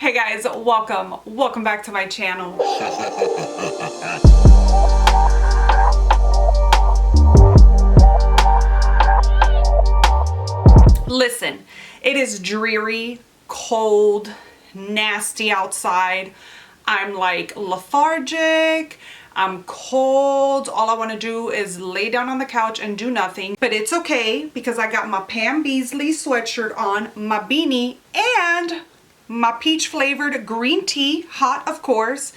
Hey guys, welcome back to my channel. Listen, it is dreary, cold, nasty outside. I'm like lethargic, I'm cold. All I want to do is lay down on the couch and do nothing. But it's okay because I got my Pam Beasley sweatshirt on, my beanie, and my peach flavored green tea, hot of course.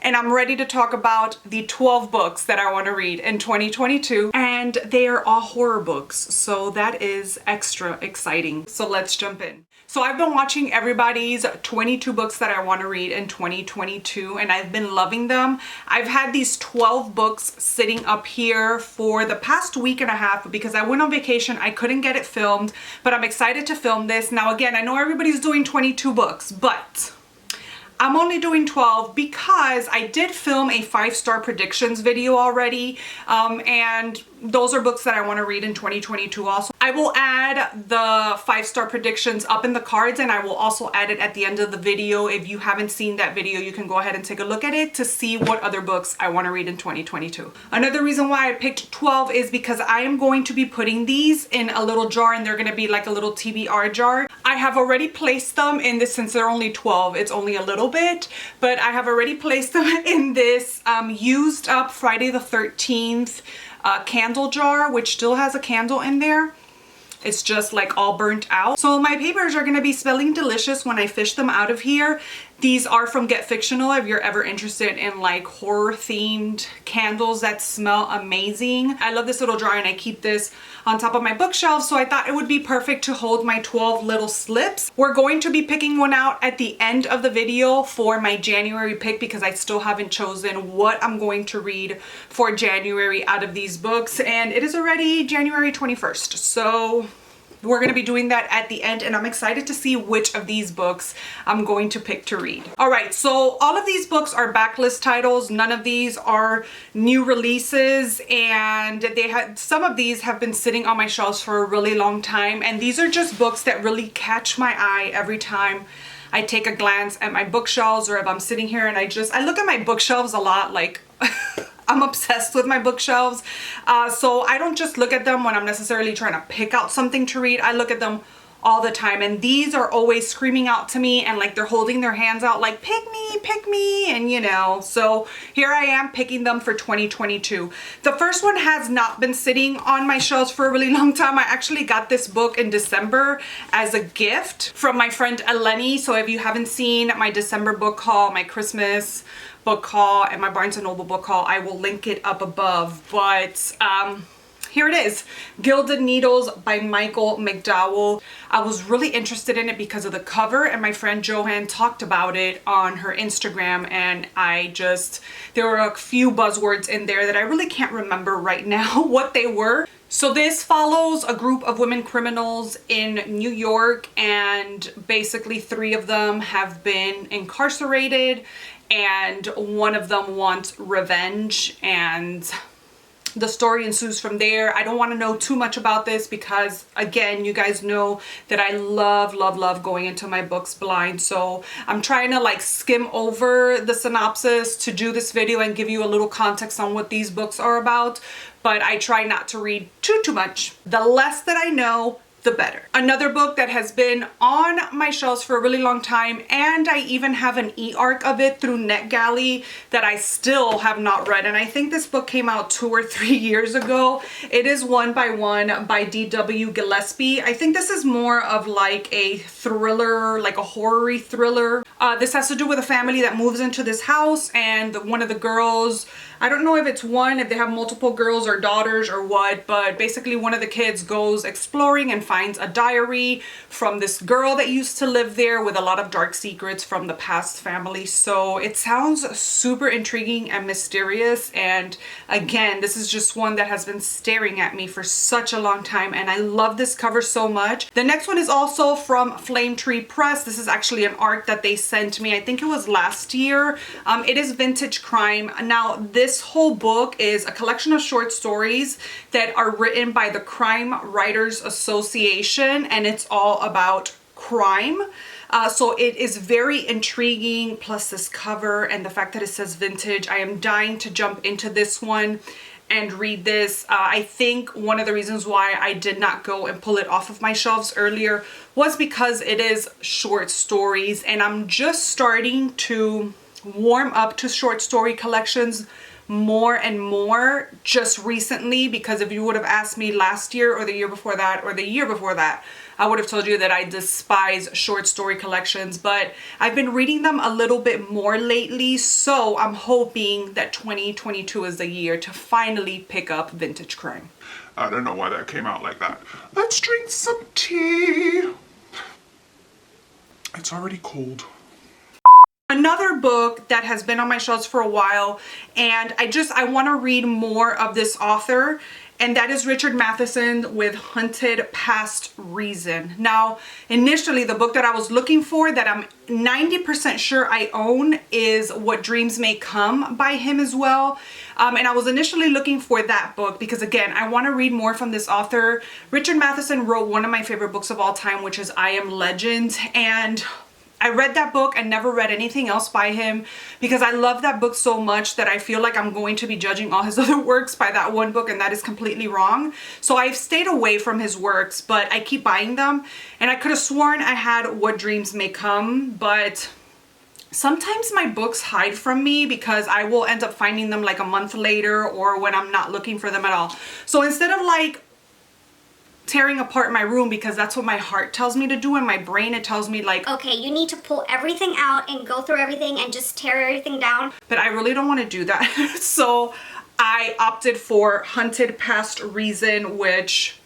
And I'm ready to talk about the 12 books that I want to read in 2022. And they are all horror books, so that is extra exciting. So let's jump in. So I've been watching everybody's 22 books that I want to read in 2022, and I've been loving them. I've had these 12 books sitting up here for the past week and a half because I went on vacation. I couldn't get it filmed, but I'm excited to film this. Now again, I know everybody's doing 22 books, but I'm only doing 12 because I did film a 5-star predictions video already, and those are books that I want to read in 2022 also. I will add the 5-star predictions up in the cards, and I will also add it at the end of the video. If you haven't seen that video, you can go ahead and take a look at it to see what other books I want to read in 2022. Another reason why I picked 12 is because I am going to be putting these in a little jar, and they're going to be like a little TBR jar. I have already placed them in this, since they're only 12, it's only a little bit, but I have already placed them in this used up Friday the 13th candle jar, which still has a candle in there. It's just like all burnt out. So my papers are going to be smelling delicious when I fish them out of here. These are from Get Fictional if you're ever interested in like horror themed candles that smell amazing. I love this little jar, and I keep this on top of my bookshelf, so I thought it would be perfect to hold my 12 little slips. We're going to be picking one out at the end of the video for my January pick because I still haven't chosen what I'm going to read for January out of these books, and it is already January 21st. So we're going to be doing that at the end, and I'm excited to see which of these books I'm going to pick to read. All right, so all of these books are backlist titles. None of these are new releases, and some of these have been sitting on my shelves for a really long time, and these are just books that really catch my eye every time I take a glance at my bookshelves, or if I'm sitting here and I look at my bookshelves a lot, like I'm obsessed with my bookshelves. So I don't just look at them when I'm necessarily trying to pick out something to read. I look at them all the time, and these are always screaming out to me, and like they're holding their hands out like pick me, and you know, so here I am picking them for 2022. The first one has not been sitting on my shelves for a really long time. I actually got this book in December as a gift from my friend Eleni. So if you haven't seen my December book haul, my Christmas book haul, and my Barnes & Noble book haul, I will link it up above. But here it is, Gilded Needles by Michael McDowell. I was really interested in it because of the cover, and my friend Joanne talked about it on her Instagram, and there were a few buzzwords in there that I really can't remember right now what they were. So this follows a group of women criminals in New York, and basically 3 of them have been incarcerated, and one of them wants revenge, and the story ensues from there. I don't want to know too much about this because, again, you guys know that I love going into my books blind. So I'm trying to like skim over the synopsis to do this video and give you a little context on what these books are about. But I try not to read too much. The less that I know, the better. Another book that has been on my shelves for a really long time, and I even have an e-arc of it through NetGalley that I still have not read, and I think this book came out 2 or 3 years ago. It is One by One by D.W. Gillespie. I think this is more of like a thriller, like a horror-y thriller. This has to do with a family that moves into this house, and one of the girls, I don't know if they have multiple girls or daughters or what, but basically one of the kids goes exploring and finds a diary from this girl that used to live there with a lot of dark secrets from the past family. So it sounds super intriguing and mysterious, and again, this is just one that has been staring at me for such a long time, and I love this cover so much. The next one is also from Flame Tree Press. This is actually an arc that they sent me, I think it was last year. It is Vintage Crime. Now this whole book is a collection of short stories that are written by the Crime Writers Association, and it's all about crime. So it is very intriguing, plus this cover and the fact that it says vintage. I am dying to jump into this one and read this. I think one of the reasons why I did not go and pull it off of my shelves earlier was because it is short stories, and I'm just starting to warm up to short story collections more and more just recently, because if you would have asked me last year or the year before that or the year before that, I would have told you that I despise short story collections, but I've been reading them a little bit more lately, so I'm hoping that 2022 is the year to finally pick up vintage crime. I don't know why that came out like that. Let's drink some tea. It's already cold. Another book that has been on my shelves for a while, and I want to read more of this author, and that is Richard Matheson with Hunted Past Reason. Now, initially, the book that I was looking for that I'm 90% sure I own is What Dreams May Come by him as well. And I was initially looking for that book because, again, I want to read more from this author. Richard Matheson wrote one of my favorite books of all time, which is I Am Legend, and I read that book and never read anything else by him because I love that book so much that I feel like I'm going to be judging all his other works by that one book, and that is completely wrong. So I've stayed away from his works, but I keep buying them, and I could have sworn I had What Dreams May Come, but sometimes my books hide from me because I will end up finding them like a month later or when I'm not looking for them at all. So instead of like tearing apart my room, because that's what my heart tells me to do, and my brain, it tells me like, okay, you need to pull everything out and go through everything and just tear everything down. But I really don't want to do that. So I opted for Hunted Past Reason, which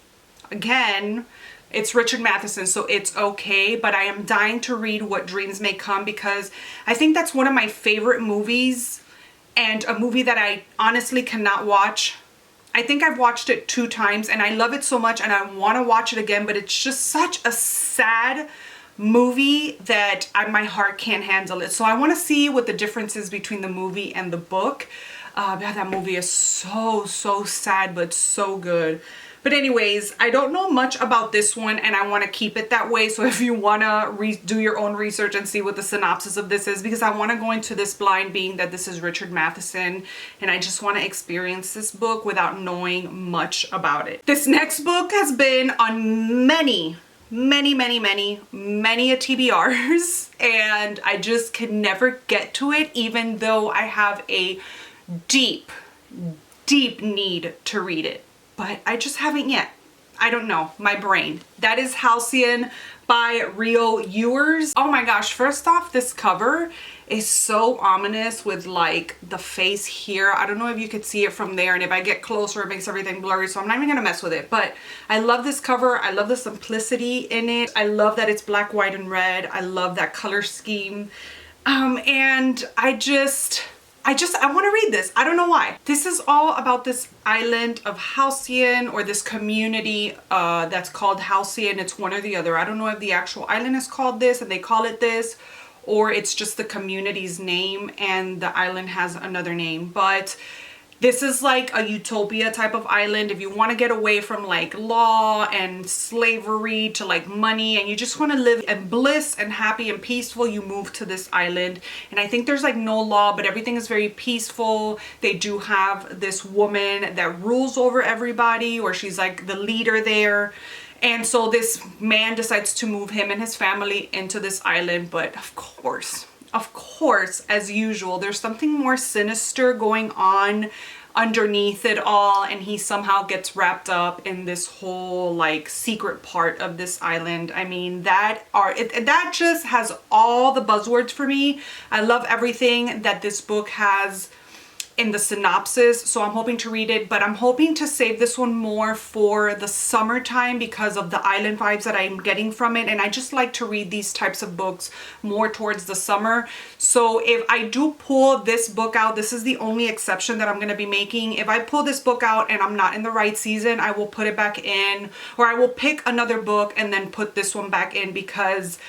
again, it's Richard Matheson, so it's okay, but I am dying to read What Dreams May Come because I think that's one of my favorite movies, and a movie that I honestly cannot watch. I think I've watched it 2 times and I love it so much and I want to watch it again, but it's just such a sad movie that my heart can't handle it. So I want to see what the difference is between the movie and the book. That movie is so sad, but so good. But anyways, I don't know much about this one and I want to keep it that way. So if you want to do your own research and see what the synopsis of this is, because I want to go into this blind being that this is Richard Matheson and I just want to experience this book without knowing much about it. This next book has been on many a TBRs and I just can never get to it, even though I have a deep need to read it. But I just haven't yet. I don't know, my brain. That is Halcyon by Rio Ewers. Oh my gosh, first off, this cover is so ominous with like the face here. I don't know if you could see it from there, and if I get closer it makes everything blurry, so I'm not even gonna mess with it. But I love this cover. I love the simplicity in it. I love that it's black, white, and red. I love that color scheme. And I want to read this. I don't know why. This is all about this island of Halcyon, or this community that's called Halcyon. It's one or the other. I don't know if the actual island is called this and they call it this, or it's just the community's name and the island has another name. But this is like a utopia type of island. If you want to get away from like law and slavery to like money, and you just want to live in bliss and happy and peaceful, you move to this island. And I think there's like no law, but everything is very peaceful. They do have this woman that rules over everybody, or she's like the leader there. And so this man decides to move him and his family into this island. But of course, as usual, there's something more sinister going on underneath it all, and he somehow gets wrapped up in this whole like secret part of this island. I mean, that just has all the buzzwords for me. I love everything that this book has in the synopsis, so I'm hoping to read it, but I'm hoping to save this one more for the summertime because of the island vibes that I'm getting from it, and I just like to read these types of books more towards the summer. So if I do pull this book out, this is the only exception that I'm going to be making. If I pull this book out and I'm not in the right season, I will put it back in, or I will pick another book and then put this one back in, because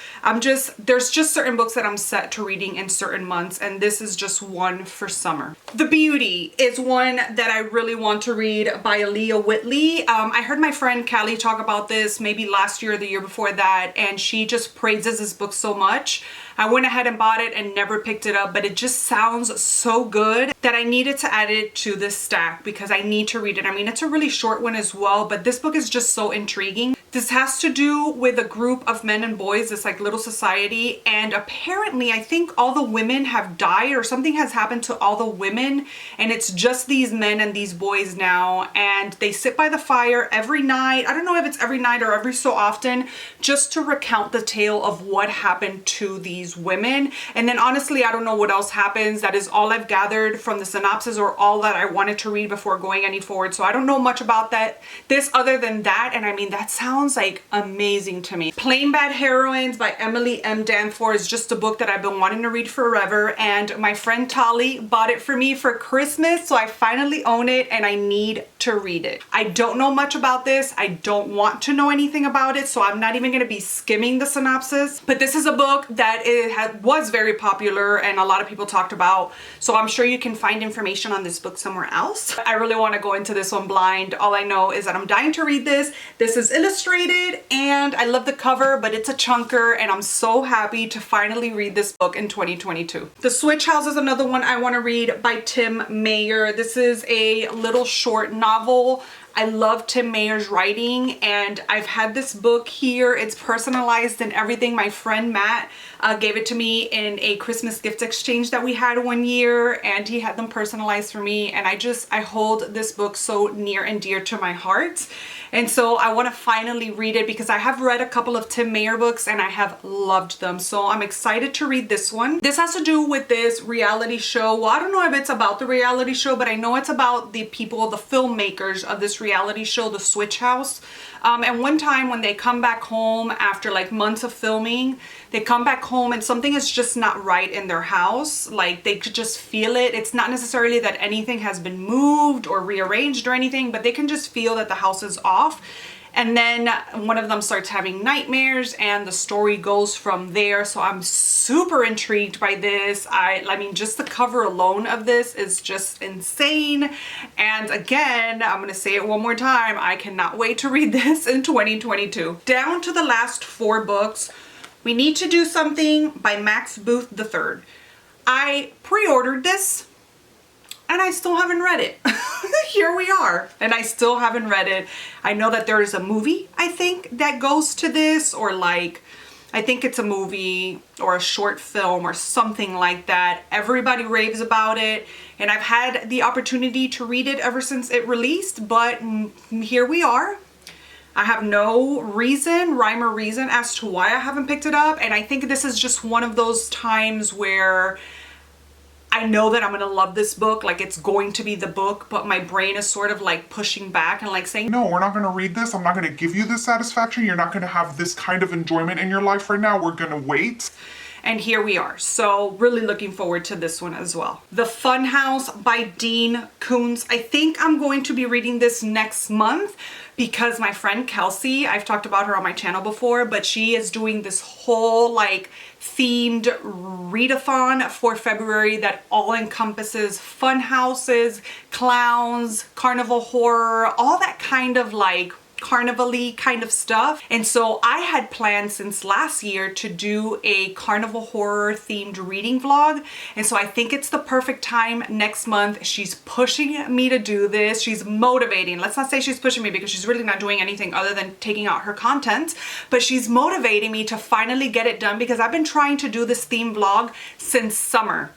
there's just certain books that I'm set to reading in certain months, and this is just one for summer. The Beauty is one that I really want to read by Aaliyah Whitley. I heard my friend Callie talk about this maybe last year or the year before that, and she just praises this book so much. I went ahead and bought it and never picked it up, but it just sounds so good that I needed to add it to this stack because I need to read it. I mean, it's a really short one as well, but this book is just so intriguing. This has to do with a group of men and boys, this like little society, and apparently I think all the women have died or something has happened to all the women, and it's just these men and these boys now, and they sit by the fire every night. I don't know if it's every night or every so often, just to recount the tale of what happened to these women. And then honestly, I don't know what else happens. That is all I've gathered from the synopsis or all that I wanted to read before going any forward. So I don't know much about this other than that. And I mean, that sounds like amazing to me. Plain Bad Heroines by Emily M. Danforth is just a book that I've been wanting to read forever. And my friend Tali bought it for me for Christmas. So I finally own it and I need to read it. I don't know much about this. I don't want to know anything about it. So I'm not even going to be skimming the synopsis. But this is a book that was very popular and a lot of people talked about. So I'm sure you can find information on this book somewhere else. I really want to go into this one blind. All I know is that I'm dying to read this. This is illustrated and I love the cover, but it's a chunker and I'm so happy to finally read this book in 2022. The Switch House is another one I want to read by Tim Mayer. This is a little short novel. I love Tim Mayer's writing and I've had this book here. It's personalized and everything. My friend Matt gave it to me in a Christmas gift exchange that we had one year and he had them personalized for me, and I hold this book so near and dear to my heart. And so I want to finally read it because I have read a couple of Tim Mayer books and I have loved them. So I'm excited to read this one. This has to do with this reality show. Well, I don't know if it's about the reality show, but I know it's about the people, the filmmakers of this reality show, The Switch House. And one time when they come back home after like months of filming, they come back home and something is just not right in their house. Like they could just feel it. It's not necessarily that anything has been moved or rearranged or anything, but they can just feel that the house is off. And then one of them starts having nightmares and the story goes from there. So I'm super intrigued by this. I mean, just the cover alone of this is just insane. And again, I'm going to say it one more time. I cannot wait to read this in 2022. Down to the last 4 books. We Need to Do Something by Max Booth III. I pre-ordered this and I still haven't read it. Here we are, and I still haven't read it. I know that there is a movie, I think, that goes to this, or like, I think it's a movie or a short film or something like that. Everybody raves about it, and I've had the opportunity to read it ever since it released, but here we are. I have no rhyme or reason as to why I haven't picked it up, and I think this is just one of those times where I know that I'm gonna love this book, like it's going to be the book, but my brain is sort of like pushing back and like saying, no, we're not gonna read this. I'm not gonna give you this satisfaction. You're not gonna have this kind of enjoyment in your life right now. We're gonna wait. And here we are. So really looking forward to this one as well. The Fun House by Dean Koontz. I think I'm going to be reading this next month because my friend Kelsey, I've talked about her on my channel before, but she is doing this whole like themed readathon for February that all encompasses fun houses, clowns, carnival horror, all that kind of like carnival-y kind of stuff. And so I had planned since last year to do a carnival horror themed reading vlog. And so I think it's the perfect time next month. She's pushing me to do this. She's motivating. Let's not say she's pushing me because she's really not doing anything other than taking out her content, but she's motivating me to finally get it done because I've been trying to do this theme vlog since summer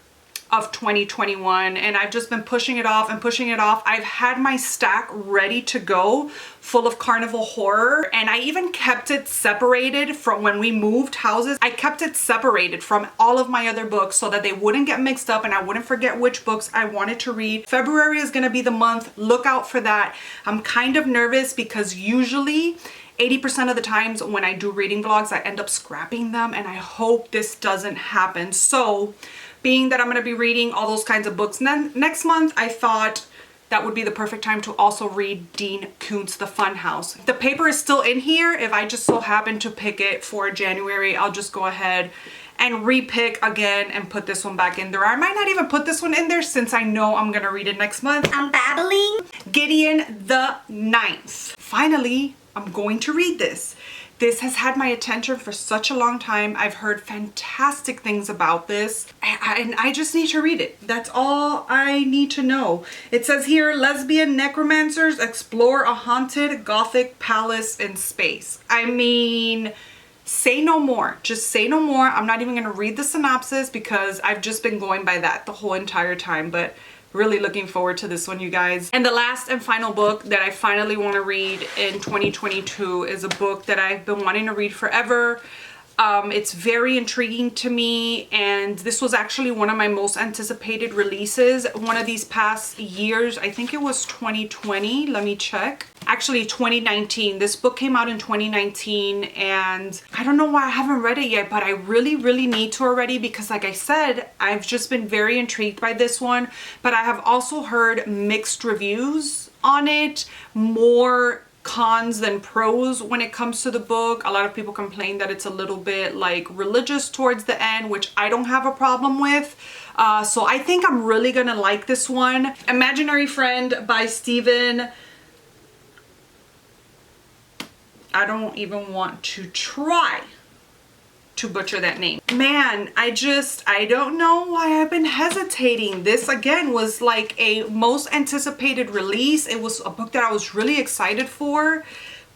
of 2021 and I've just been pushing it off and pushing it off. I've had my stack ready to go full of carnival horror, and I even kept it separated from when we moved houses. I kept it separated from all of my other books so that they wouldn't get mixed up and I wouldn't forget which books I wanted to read. February is gonna be the month. Look out for that. I'm kind of nervous because usually 80% of the times when I do reading vlogs, I end up scrapping them, and I hope this doesn't happen. So being that I'm going to be reading all those kinds of books next month, I thought that would be the perfect time to also read Dean Koontz, The Fun House. The paper is still in here. If I just so happen to pick it for January, I'll just go ahead and repick again and put this one back in there. I might not even put this one in there since I know I'm gonna read it next month. I'm babbling. Gideon the Ninth. Finally, I'm going to read this. This has had my attention for such a long time. I've heard fantastic things about this, and I just need to read it. That's all I need to know. It says here, lesbian necromancers explore a haunted Gothic palace in space. I mean, say no more. Just say no more. I'm not even going to read the synopsis because I've just been going by that the whole entire time, but really looking forward to this one, you guys. And the last and final book that I finally want to read in 2022 is a book that I've been wanting to read forever. It's very intriguing to me, and this was actually one of my most anticipated releases one of these past years. I think it was 2020. Let me check. Actually 2019. This book came out in 2019, and I don't know why I haven't read it yet, but I really need to already, because like I said, I've just been very intrigued by this one. But I have also heard mixed reviews on it, more cons than pros when it comes to the book. A lot of people complain that it's a little bit like religious towards the end, which I don't have a problem with. So I think I'm really gonna like this one. Imaginary Friend by Stephen. I don't even want to try to butcher that name. Man, I don't know why I've been hesitating. This again was like a most anticipated release. It was a book that I was really excited for,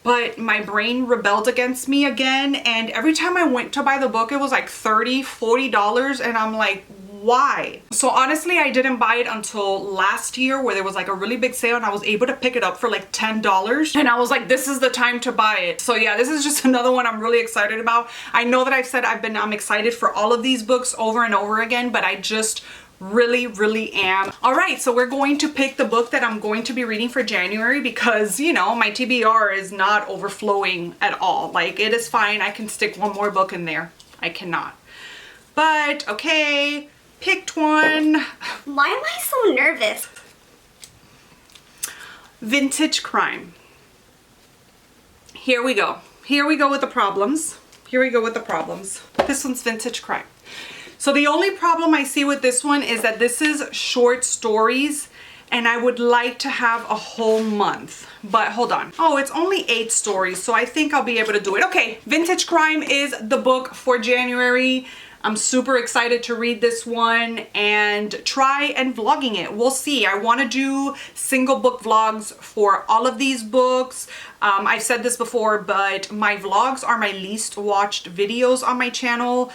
but my brain rebelled against me again. And every time I went to buy the book, it was like $30, $40, and I'm like, why? So honestly, I didn't buy it until last year where there was like a really big sale and I was able to pick it up for like $10, and I was like, this is the time to buy it. So yeah, this is just another one I'm really excited about. I know that I've said I'm excited for all of these books over and over again, but I just really am. All right, so we're going to pick the book that I'm going to be reading for January, because you know my TBR is not overflowing at all. Like, it is fine. I can stick one more book in there. I cannot. But okay, picked one. Why am I so nervous? Vintage crime. Here we go. Here we go with the problems. Here we go with the problems. This one's vintage crime. So the only problem I see with this one is that this is short stories, and I would like to have a whole month. But hold on. Oh, it's only 8 stories, so I think I'll be able to do it. Okay, Vintage Crime is the book for January. I'm super excited to read this one and try and vlogging it. We'll see. I want to do single book vlogs for all of these books. I've said this before, but my vlogs are my least watched videos on my channel.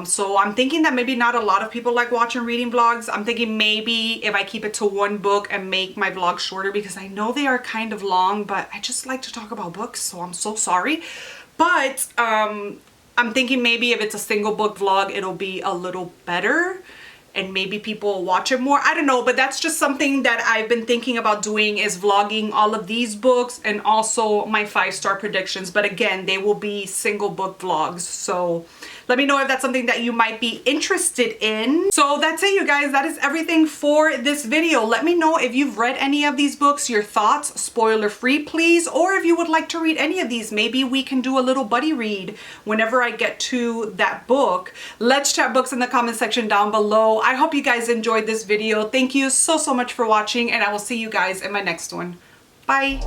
So I'm thinking that maybe not a lot of people like watching reading vlogs. I'm thinking maybe if I keep it to one book and make my vlogs shorter, because I know they are kind of long, but I just like to talk about books, so I'm so sorry. But I'm thinking maybe if it's a single book vlog, it'll be a little better and maybe people will watch it more. I don't know, but that's just something that I've been thinking about doing, is vlogging all of these books and also my 5-star predictions. But again, they will be single book vlogs. So let me know if that's something that you might be interested in. So that's it, you guys. That is everything for this video. Let me know if you've read any of these books, your thoughts, spoiler free, please. Or if you would like to read any of these, maybe we can do a little buddy read whenever I get to that book. Let's chat books in the comment section down below. I hope you guys enjoyed this video. Thank you so much for watching, and I will see you guys in my next one. Bye.